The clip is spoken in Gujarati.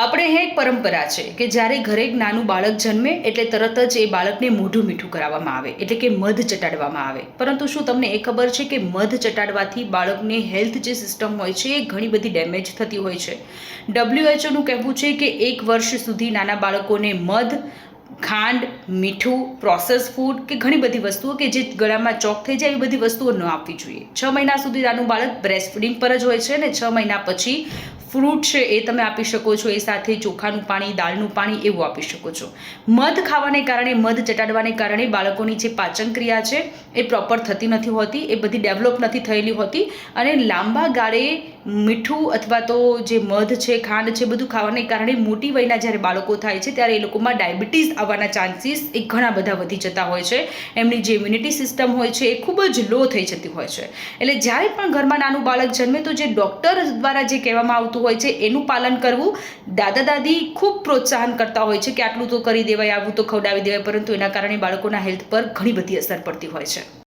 આપણે અહીં એક પરંપરા છે કે જ્યારે ઘરે એક નાનું બાળક જન્મે એટલે તરત જ એ બાળકને મોઢું મીઠું કરાવવામાં આવે, એટલે કે મધ ચટાડવામાં આવે. પરંતુ શું તમને એ ખબર છે કે મધ ચટાડવાથી બાળકને હેલ્થ જે સિસ્ટમ હોય છે એ ઘણી બધી ડેમેજ થતી હોય છે. WHO નું કહેવું છે કે 1 વર્ષ સુધી નાના બાળકોને મધ, ખાંડ, મીઠું, પ્રોસેસ ફૂડ કે ઘણી બધી વસ્તુઓ કે જે ગળામાં ચોક થઈ જાય એવી બધી વસ્તુઓ ન આપવી જોઈએ. 6 મહિના સુધી નાનું બાળક બ્રેસ્ટ ફીડિંગ પર જ હોય છે અને 6 મહિના પછી ફ્રૂટ છે એ તમે આપી શકો છો, એ સાથે ચોખાનું પાણી, દાળનું પાણી એવું આપી શકો છો. મધ ખાવાને કારણે, મધ ચટાડવાને કારણે બાળકોની જે પાચન ક્રિયા છે એ પ્રોપર થતી નથી હોતી, એ બધી ડેવલપ નથી થયેલી હોતી અને લાંબા ગાળે મીઠું અથવા તો જે મધ છે, ખાંડ છે, બધું ખાવાને કારણે મોટી વયના જ્યારે બાળકો થાય છે ત્યારે એ લોકોમાં ડાયાબિટીસ આવવાના ચાન્સીસ એ ઘણા બધા વધી જતા હોય છે. એમની જે ઇમ્યુનિટી સિસ્ટમ હોય છે એ ખૂબ જ લો થઈ જતી હોય છે. એટલે જ્યારે પણ ઘરમાં નાનું બાળક જન્મે તો જે ડૉક્ટર દ્વારા જે કહેવામાં આવતું હોય છે એનું પાલન કરવું. દાદા દાદી ખૂબ પ્રોત્સાહન કરતા હોય છે કે આટલું તો કરી દેવાય, આવું તો ખવડાવી દેવાય, પરંતુ એના કારણે બાળકોના હેલ્થ પર ઘણી બધી અસર પડતી હોય છે.